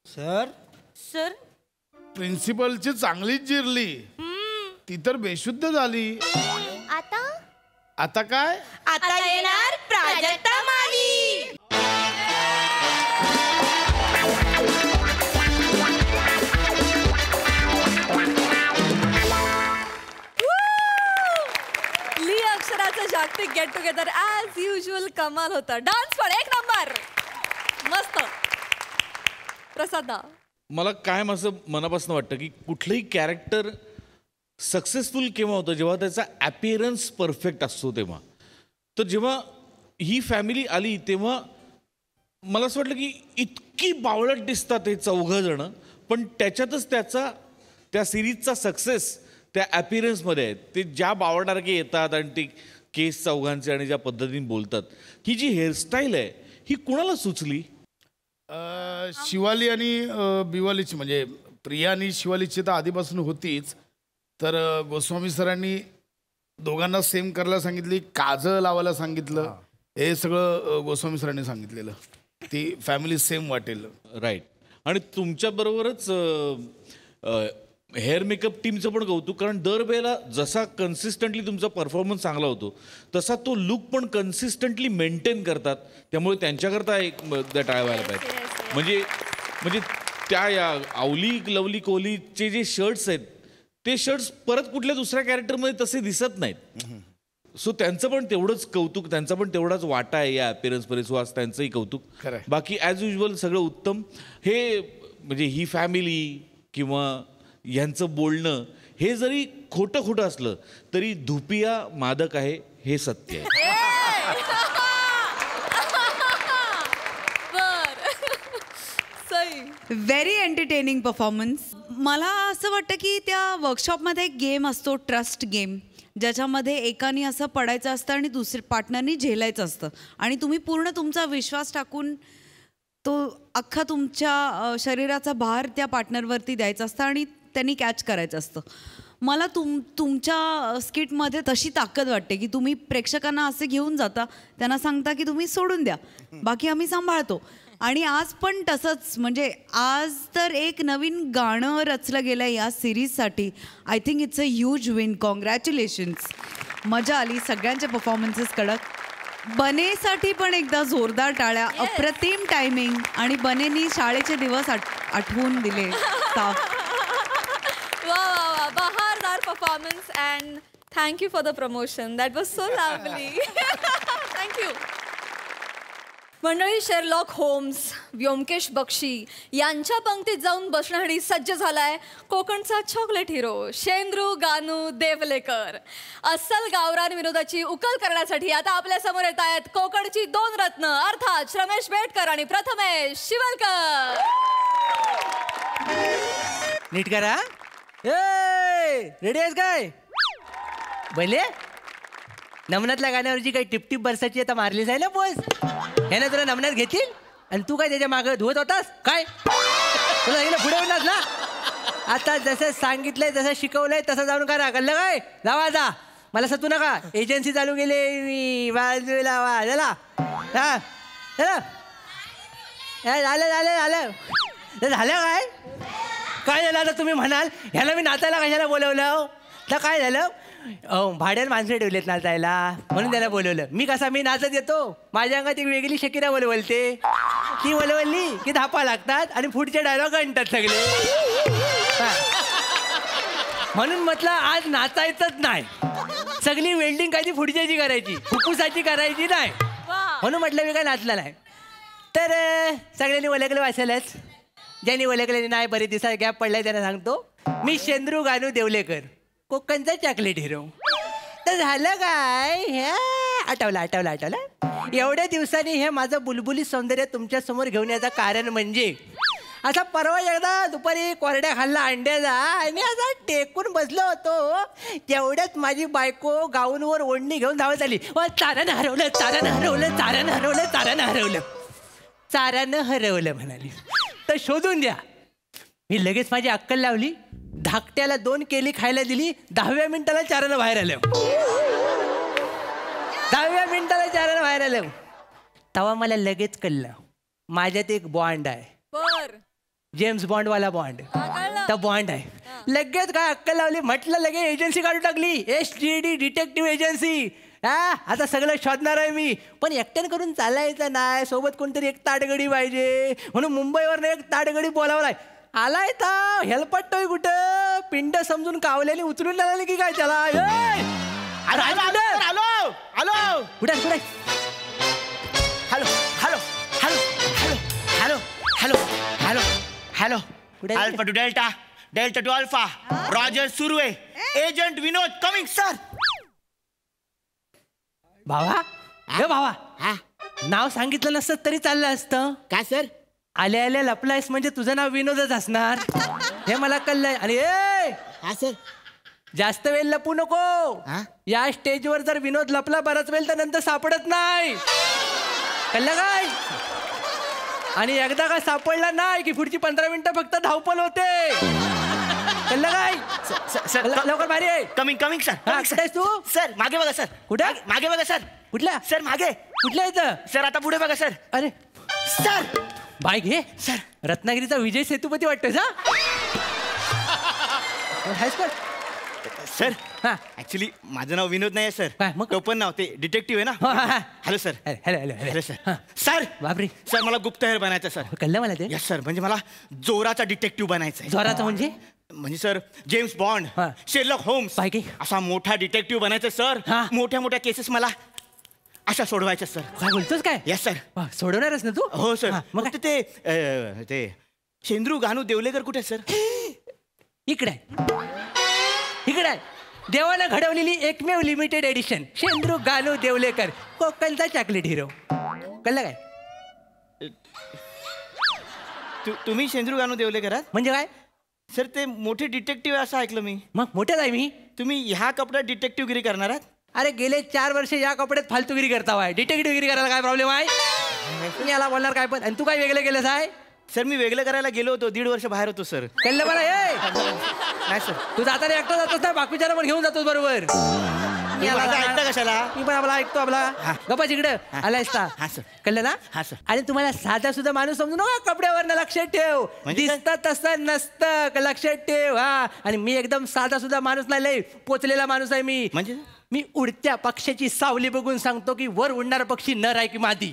सर सर प्रिन्सिपलची चांगलीच जिरली. ती तर बेशुद्ध झाली. आता आता काय? आता येणार प्राजक्ता माली. ली अक्षराचं जागतिक गेट टुगेदर ॲज युजल कमाल होता. डान्स पण एक नंबर, मस्त. प्रसादा, मला काय माझं मनापासून वाटतं की कुठलंही कॅरेक्टर सक्सेसफुल केव्हा होतं, जेव्हा त्याचा ॲपिअरन्स परफेक्ट असतो तेव्हा. तर जेव्हा ही फॅमिली आली तेव्हा मला असं वाटलं की इतकी बावळट दिसतात हे 4 जण, पण त्याच्यातच त्या सिरीजचा सक्सेस त्या ॲपिअरन्समध्ये आहे. ते ज्या बावळटारखे येतात आणि ते केस 4 आणि ज्या पद्धतीने बोलतात. ही जी हेअरस्टाईल आहे ही कुणाला सुचली? शिवाली आणि बिवालीची, म्हणजे प्रिया आणि शिवालीची तर आधीपासून होतीच. तर गोस्वामी सरांनी दोघांना सेम करायला सांगितली, काजळ लावायला सांगितलं. हे सगळं गोस्वामी सरांनी सांगितलेलं. ती फॅमिली सेम वाटेल. राईट. आणि तुमच्याबरोबरच हेअर मेकअप टीमचं पण कौतुक, कारण दरवेळेला जसा कन्सिस्टंटली तुमचा परफॉर्मन्स चांगला होतो तसा तो लुक पण कन्सिस्टंटली मेंटेन करतात. त्यामुळे त्यांच्याकरता एक टाळ्या व्हायला पाहिजे. म्हणजे त्या या आवली लवली कोहलीचे जे शर्ट्स आहेत ते शर्ट्स परत कुठल्या दुसऱ्या कॅरेक्टरमध्ये तसे दिसत नाहीत. सो त्यांचं पण तेवढंच कौतुक, त्यांचा पण तेवढाच वाटा आहे या अपीअरन्समध्ये. सो आज त्यांचंही कौतुक. बाकी ॲज युजल सगळं उत्तम. हे म्हणजे ही फॅमिली किंवा ह्यांचं बोलणं हे जरी खोटं असलं तरी धुपिया मादक आहे हे सत्य आहे. Very entertaining performance. मला असं वाटतं की त्या वर्कशॉपमध्ये एक गेम असतो, ट्रस्ट गेम, ज्याच्यामध्ये एकाने असं पडायचं असतं आणि दुसऱ्या पार्टनरनी झेलायचं असतं आणि तुम्ही पूर्ण तुमचा विश्वास टाकून तो अख्खा तुमच्या शरीराचा भार त्या पार्टनरवरती द्यायचा असतं आणि त्यांनी कॅच करायचं असतं. मला तुमच्या स्किटमध्ये तशी ताकद वाटते की तुम्ही प्रेक्षकांना असे घेऊन जाता, त्यांना सांगता की तुम्ही सोडून द्या, बाकी आम्ही सांभाळतो. आणि आज पण तसंच, म्हणजे आज तर एक नवीन गाणं रचलं गेलं आहे या सिरीजसाठी. I think it's a huge win. Congratulations. मजा आली. सगळ्यांचे परफॉर्मन्सेस कडक. बनेसाठी पण एकदा जोरदार टाळ्या. अप्रतिम टायमिंग आणि बनेनी शाळेचे दिवस आठवून दिले. बहारदार performance and thank you for the promotion. That was so lovely. Thank you. मंडळी, शेरलॉक होम्स, व्योमकेश बक्षी यांच्या पंक्तीत जाऊन बसण्यासाठी सज्ज झालाय कोकणचा चॉकलेट हिरो शेंद्रू गानू देवलेकर. अस्सल गावरान विनोदाची उकल करण्यासाठी आता आपल्या समोर येत आहेत कोकणची 2 रत्न, अर्थात श्रमेश बेटकर आणि प्रथमेश शिवलकर. नीट करा. रेडी आहेस काय? भले नमनातल्या गाण्यावरची काही टिपटिप बरसाची आता मारलीच आहे ना बोस. ह्याने तुला नमनात घेतील आणि तू काय त्याच्या मागं धुवत होतास काय? तुला पुढे होणार ना. आता जसं सांगितलंय, जसं शिकवलंय तसं जाऊन करा. कळलं काय? जावा जा, मला सतू नका. एजन्सी चालू केली मी. बाजूला वा झाला. हा चला. झालं झालं झालं झालं काय? काय झालं आता तुम्ही म्हणाल ह्याला मी नाचायला कशाला बोलवलं? तर काय झालं, भाड्यात माणसं ठेवलेत नाचायला म्हणून त्याला बोलवलं. मी नाचत येतो, माझ्या अंगात एक वेगळी शकीरा बोलवलते. ती बोलवली की धापा लागतात आणि पुढचे डायलॉग आणतात सगळे. म्हणून म्हटलं आज नाचायचंच नाही. सगळी वेल्डिंग काय ती पुढच्याची करायची, फुफ्फुसाची करायची नाही. म्हणून म्हटलं मी काय नाचला नाही. तर सगळ्यांनी ओळखलं वाचायलाच. ज्यांनी ओळखले नाही, बरेच दिवसात गॅप पडलाय, त्यांना सांगतो मी शेंद्रू गानू देवलेकर, कोकणचा चॉकलेट हिरो. तर झालं काय, हे आठवलं. एवढ्या दिवसांनी हे माझं बुलबुली सौंदर्य तुमच्या समोर घेऊन याचं कारण म्हणजे असा परवा एकदा दुपारी कोरड्या खाल्ला अंड्याचा आणि असा टेकून बसलो होतो. तेवढ्याच माझी बायको गाऊनवर ओढणी घेऊन धावत आली. चारानं हरवलं म्हणाली. तर शोधून द्या. मी लगेच माझी अक्कल लावली, धाकट्याला 2 केली खायला दिली. 10व्या मिनिटाला चारानं बाहेर आलं. 10व्या मिनिटाला चारानं बाहेर आलं. तेव्हा मला लगेच कळलं माझ्यात एक बॉन्ड आहे. जेम्स बॉन्डवाला बॉन्ड. आता बॉन्ड आहे. लगेच काय अक्कल लावली, म्हटलं लगेच एजन्सी काढून टाकली, SGD डिटेक्टिव्ह एजन्सी. आता सगळं शोधणार आहे मी, पण एकट्यानं करून चालायचं नाही, सोबत कोणतरी एक ताडगडी पाहिजे. म्हणून मुंबईवरनं एक ताडगडी बोलावलाय. आलाय तर हेल्पटतोय कुठं, पिंड समजून कावल्याने उचलून लागले की काय त्याला. आलो आलो कुठे कुठे hello hello hello hello hello hello hello कुठे? Alpha two delta, delta two alpha, roger सुरू आहे, एजंट विनोद कमिंग सर. भावा, हे भावा, नाव सांगितलं नसतं तरी चाललं असतं. काय सर? आल्या आल्या लपलायस म्हणजे तुझं नाव विनोदच असणार हे मला कळलंय. आणि हा सर, जास्त वेळ लपू नको. या स्टेजवर जर विनोद लपला बराच वेळ तर नंतर सापडत नाही, कळलं काय? आणि एकदा काय सापडला नाही की पुढची 15 मिनिटं फक्त धावपल होते, कळलं काय? लवकर भारी आहे. Coming coming sir. कुठे तू? सर मागे बघा सर. कुठे? मागे बघा सर. कुठल्या? सर मागे. कुठल्या इथं? सर आता पुढे बघा सर. अरे सर बाय घे सर. रत्नागिरीचा विजय सेतुपती वाटतोय जा. सर ऍक्च्युली माझं नाव विनोद नाही आहे सर. काय मग? टोपण नाव ते डिटेक्टिव्ह आहे ना. Hello sir. Hello hello hello sir. Sir बापरे, सर मला गुप्तहेर बनायचं सर. कळलं मला ते. यस सर, म्हणजे मला जोराचा डिटेक्टिव्ह बनायचं आहे. जोराचा म्हणजे? म्हणजे sir James Bond, Sherlock Holmes असा मोठा डिटेक्टिव्ह बनायचं सर. मोठ्या मोठ्या केसेस मला अशा सोडवायच्या सर. काय बोलतोस काय? Yes sir. सोडवणारच ना तू? हो सर. मग ते शेंद्रू गानू देवलेकर कुठे सर? इकडे इकडे देवानं घडवलेली एकमेव लिमिटेड एडिशन शेंद्रू गानू देवलेकर, कोकणचा चॉकलेट हिरो. कळलं काय? तुम्ही शेंद्रू गानू देवलेकर आहात? म्हणजे काय सर? ते मोठे डिटेक्टिव्ह आहे असं ऐकलं मी. मग मोठेच आहे मी. तुम्ही ह्या कपड्यात डिटेक्टिव्हगिरी करणार आहात? अरे गेले 4 वर्ष या कपड्यात फालतूगिरी करता. डिटेक्टिव्हगिरी करायला काय प्रॉब्लेम आहे? मी याला बोलणार काय पण. आणि तू काय वेगळं केलंस आहे? सर मी वेगळं करायला गेलो होतो, 1.5 वर्ष बाहेर होतो सर. कळलं मला. हे नाही सर, तू जाताना एकटा जातोस ना, बाकीच्याला पण घेऊन जातोस बरोबर. ऐकता कशाला? मी पण आपला ऐकतो. आपला गप्पा जिकडे आलायस का? हा सर. कळलं ना? हा सर. आणि तुम्हाला साधा सुद्धा माणूस समजू नका, कपड्यावर लक्षात ठेव. दिसतं तसं नसतं, लक्षात ठेव. आणि मी एकदम साधा सुद्धा माणूस नाही, लय पोचलेला माणूस आहे मी. म्हणजे मी उडत्या पक्षाची सावली बघून सांगतो की वर उडणारा पक्षी नर आहे की मादी.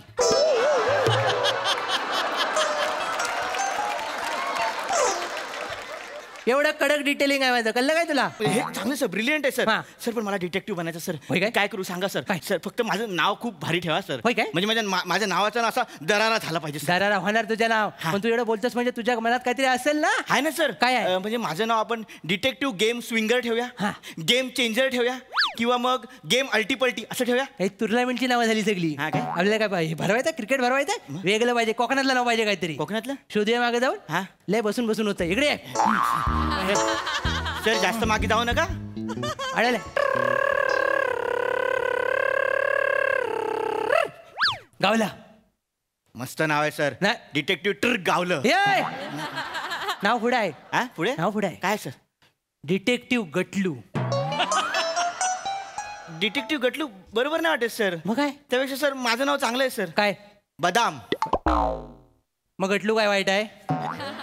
एवढं कडक डिटेलिंग आहे माझं. कळलं काय तुला? हे चांगलं सर, ब्रिलियंट आहे सर. सर पण मला डिटेक्टिव्ह बनायचं सर. काय करू सांगा सर? सर फक्त माझं नाव खूप भारी ठेवा सर. म्हणजे माझ्या नावाचा ना असा दरारा झाला पाहिजे. दरारा होणार तुझं नाव, पण तू एवढं बोलतोस म्हणजे तुझ्या मनात काहीतरी असेल ना? आहे ना सर. काय आहे? म्हणजे माझं नाव आपण डिटेक्टिव्ह गेम स्विंगर ठेवूया, गेम चेंजर ठेवूया, किंवा मग गेम अल्टीपल्टी असं ठेवूया. हे टुर्नामेंटची नावं झाली सगळी. आपल्याला काय पाहिजे? भरवायचं क्रिकेट भरवायचं वेगळं पाहिजे. कोकणातलं नाव पाहिजे काहीतरी. कोकणातलं शोधूया मागे जाऊन. लय बसून बसून होतं. इकडे सर जास्त मागे जाऊ नका. अडले गावला. मस्त नाव आहे सर. डिटेक्टिव्ह ट्रिक गावलं. नाव पुढे आहे. पुढे नाव पुढे आहे. काय sir? Detective Gatlu. Detective Gatlu बरोबर नाही वाटत सर. मग काय? त्यापेक्षा सर माझं नाव चांगलं आहे सर. काय? बदाम. मग गटलू काय वाईट आहे?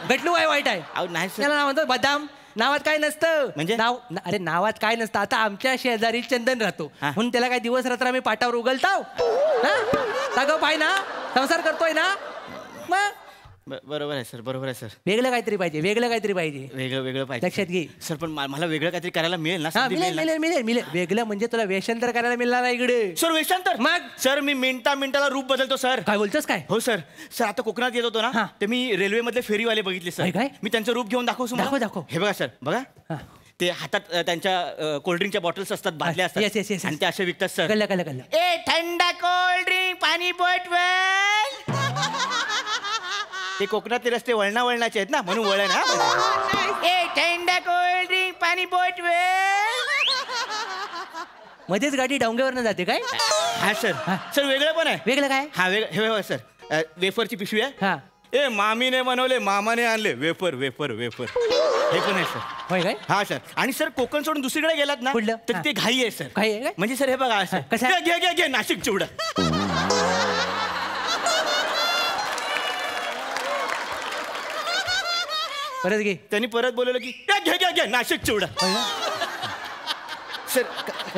गटलू काय वाईट आहे? नाही सर. त्याला नाव म्हणतो बदाम. नावात काय नसतं. म्हणजे नाव अरे नावात काय नसतं. आता आमच्या शेजारी चंदन राहतो म्हणून त्याला काय दिवस रात्र आम्ही पाटावर उगलताव. सगळं पाय ना, संसार करतोय ना. मग बरोबर आहे सर, बरोबर आहे सर. वेगळं काहीतरी पाहिजे, वेगळं काहीतरी पाहिजे. वेगळं वेगळं पाहिजे. लक्षात घे सर. पण मला वेगळं काहीतरी करायला मिळेल ना? मिळेल. वेगळं म्हणजे तुला वेषांतर करायला मिळणार नाही इकडे. सर वेषांतर? मग सर मी मिनिटाला रूप बदलतो सर. काय बोलतोस काय? हो सर. सर आता कोकणात येत होतो ना, ते मी रेल्वे मधले फेरीवाले बघितले सर. काय? मी त्यांचं रूप घेऊन दाखव. हे बघा सर, बघा ते हातात त्यांच्या कोल्ड्रिंकच्या बॉटल्स असतात, बाटल्या असतात, आणि ते असे विकतात सर. कळलं. ए थंडा कोल्ड्रिंक, पाणी बोटवेल. ते कोकणातले रस्ते वळणाचे आहेत ना, म्हणून वळण. ए थंडा कोल्ड्रिंक, पाणी बोटवेल. मध्येच गाडी डावंग्यावरनं जाते काय? हा सर. सर वेगळं पण आहे. वेगळं काय? हा वेगळं. हे सर वेफरची पिशवी आहे. ए मामीने बनवले, मामाने आणले वेफर. हे पण आहे सर. होय काय? हा सर. आणि सर कोकण सोडून दुसरीकडे गेलात ना तर ते घाई आहे सर. घाई आहे? म्हणजे सर हे बघा घे नाशिक चिवडा. परत घे. त्यांनी परत बोलवलं की घ्या नाशिक चिवडा. सर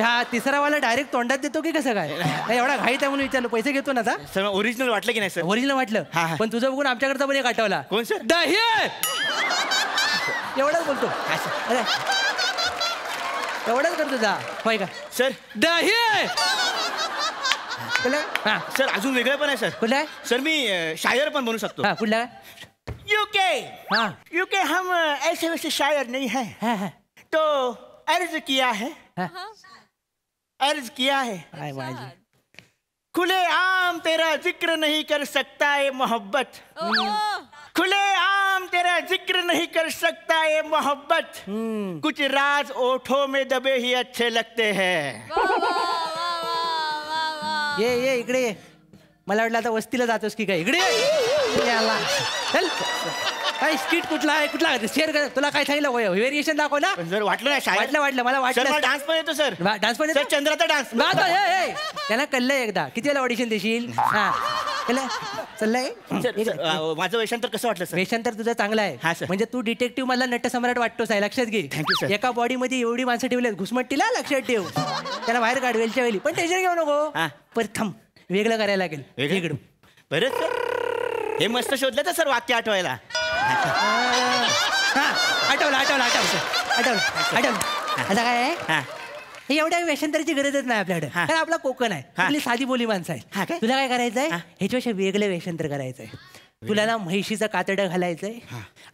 हा तिसरा वाला डायरेक्ट तोंडात देतो की कसं काय? एवढा घाईत आहे म्हणून विचारलं. पैसे घेतो ना आता? सर ओरिजिनल वाटलं की नाही सर? ओरिजिनल वाटलं. पण तुझं बघून आमच्याकडचा पण एक आठवला. कोण सर? दही एवढाच बोलतो. अरे एवढाच करतो जा होय का सर? दही हा सर अजून वेगळं पण आहे सर. कुठलं आहे? सर मी शायर पण बनू शकतो. हा कुठला? यूके. हाँ यूके हम ऐसे वैसे शायर नहीं है. तो अर्ज किया है. अर्ज किया है. खुले आम तेरा जिक्र नहीं कर सकता ये मोहब्बत. खुले आम तेरा जिक्र नहीं कर सकता ये मोहब्बत. कुछ राज ओठों में दबे ही अच्छे लगते हैं. ये इकडे ये. मला वाटलं आता वस्तीला जातोस की काय? इकडे याला चल. काय स्किट कुठला आहे? कुठला शेअर कर. तुला काय सांगितलं व्हेरिएशन दाखव ना. जर वाटलं ना शायर वाटलं मला वाटलं. डान्स पण येतो सर. डान्स पण येतो. चंद्राचा डान्स. त्याला कळलंय एकदा. किती वेळा ऑडिशन देशील? हा कळलं चाललंय. माझं वेषांतर कसं वाटलं सर? वेषांतर तुझं चांगलं आहे. हा सर. म्हणजे तू डिटेक्टिव्ह मला नटसम्राट वाटतोस आहे. लक्षात घे. Thank you sir. एका बॉडीमध्ये एवढी माणसं ठेवली घुसमट्टीला. लक्षात ठेव. त्याला बाहेर काढ वेलच्या वेळी. पण टेन्शन घेऊ नको. परत थांब वेगळं करायला लागेल. वेगळं बरं सर. हे मस्त शोधलं तर सर वाक्य आठवायला. आठवलं आता काय आहे? हे एवढ्या वेषांतराची गरजच नाही आपल्याकडे. कारण आपला कोकण आहे. आपली साधी बोली माणसं आहे. तुला काय करायचंय? ह्याच्यापेक्षा वेगळं वेषांतर करायचंय. तुला ना म्हैशीचं कातडं घालायचंय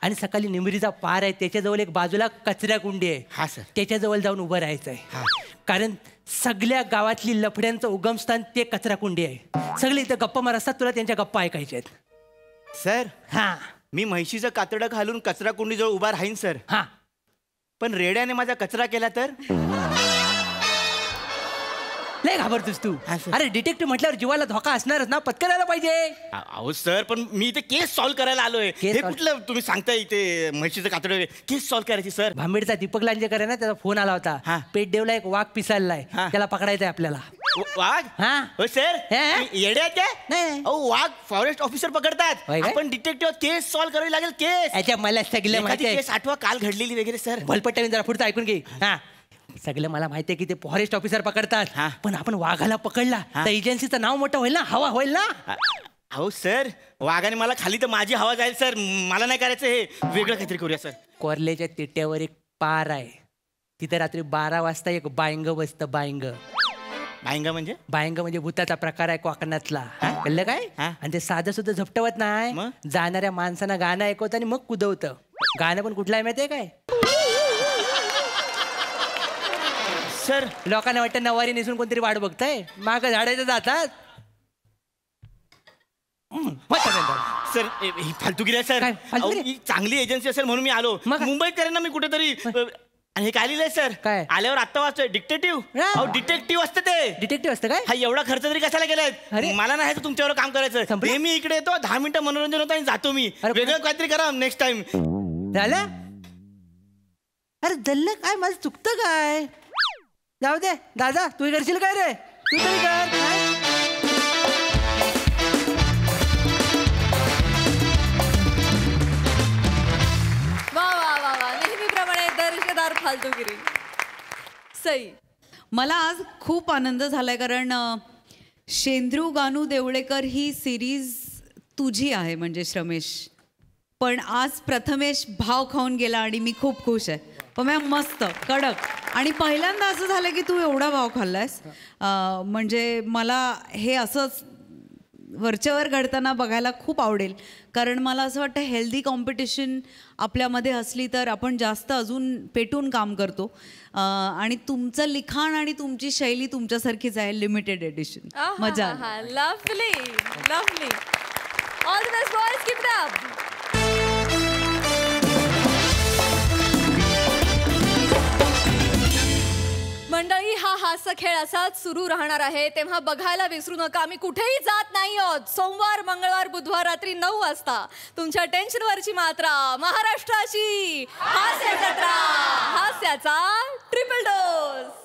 आणि सकाळी निमरीचा पार आहे त्याच्याजवळ एक बाजूला कचऱ्या कुंडी आहे. त्याच्याजवळ जाऊन उभं राहायचंय. कारण सगळ्या गावातली लफड्यांचं उगमस्थान ते कचरा कुंडी आहे. सगळे इथं गप्पा मार असतात. तुला त्यांच्या गप्पा ऐकायच्या आहेत. सर हा मी म्हैशीचं कातडं घालून कचरा कुंडीजवळ उभा राहीन सर. हा पण रेड्याने माझा कचरा केला तर? लय घाबरतोस तू. अरे डिटेक्टिव्ह म्हटल्यावर जीवाला धोका असणारच ना. पत्करायला यायला पाहिजे. अहो सर पण मी इथे केस सॉल्व्ह करायला आलोय. हे कुठलं तुम्ही सांगताय इथे म्हैशीचं कातडं केस सॉल्व्ह करायची सर? भांबेडचा दीपक लांजेकर आहे ना त्याचा फोन आला होता. पेटदेवला एक वाघ पिसाळलाय. त्याला पकडायचंय आपल्याला. वाघ? हा हो सर येडे आहेत काय? नाही. अहो वाघ फॉरेस्ट ऑफिसर पकडतात. आपण डिटेक्टिव्ह केस सॉल्व्ह करावी लागेल. केस अच्छा मला सगळं माहिती आहे. केस आठवा काल घडलेली वगैरे सर. भलपट्टा जरा पुढचं ऐकून घे. हा सगळं मला माहिती आहे की ते फॉरेस्ट ऑफिसर पकडतात. पण आपण वाघाला पकडला तर एजन्सीचं नाव मोठं होईल ना. हवा होईल ना. अहो सर वाघाने मला खाली तर माझी हवा जाईल सर. मला नाही करायचं. हे वेगळं काहीतरी करूया सर. कोरल्याच्या तिट्यावर एक पार आहे. तिथे रात्री 12 वाजता एक बायंग बसतं. बायंग म्हणजे भूताचा प्रकार आहे कोकणातला. कळलं काय? आणि ते साधं सुद्धा झपटवत नाही. जाणाऱ्या माणसांना गाणं ऐकवतं आणि मग कुदवतं. गाणं पण कुठलं आहे माहितीये काय? सर लोकांना वाटतं नवारी नेसून कोणतरी वाट बघताय. माग झाडायचं जातात. सर ही फालतूगिरी आहे सर. ही चांगली एजन्सी असेल म्हणून मी आलो. मुंबईत करेन ना मी कुठेतरी. आणि हे काय लिहिलंय सर? काय आल्यावर आत्ता वाचतोय डिटेक्टिव्ह. डिटेक्टिव्ह असतं ते. डिटेक्टिव्ह असतं काय? हा एवढा खर्च तरी कशाला केलाय? मला नाही तुमच्यावर काम करायचं. मी इकडे येतो 10 मिनिटं मनोरंजन होतं आणि जातो मी. वेगळं काहीतरी करा नेक्स्ट टाइम. झालं? अरे जल्लं काय माझं चुकतं काय? जाऊ दे दादा तू करशील काय रे? तू तरी कर. वा वा वा वा नेहमीप्रमाणे दर्जेदार फालतूगिरी. सई मला आज खूप आनंद झालाय कारण शेंद्रू गानू देवळेकर ही सिरीज तुझी आहे म्हणजे श्रमेश. पण आज प्रथमेश भाव खाऊन गेला आणि मी खूप खुश आहे. पण मस्त कडक. आणि पहिल्यांदा असं झालं की तू एवढा भाव खाल्लायस. म्हणजे मला हे असंच वरच्यावर घडताना बघायला खूप आवडेल. कारण मला असं वाटतं हेल्दी कॉम्पिटिशन आपल्यामध्ये असली तर आपण जास्त अजून पेटून काम करतो. आणि तुमचं लिखाण आणि तुमची शैली तुमच्यासारखीच आहे. Limited edition. मजा. Lovely lovely. All the best boys. Keep it up. मंडळी हा हास्य खेळ असाच सुरू राहणार आहे तेव्हा बघायला विसरू नका. आम्ही कुठेही जात नाही आहोत. सोमवार मंगळवार बुधवार रात्री 9 वाजता तुमच्या टेन्शनवरची मात्रा महाराष्ट्राची हास्य जत्रा. हास्याचा ट्रिपल डोस.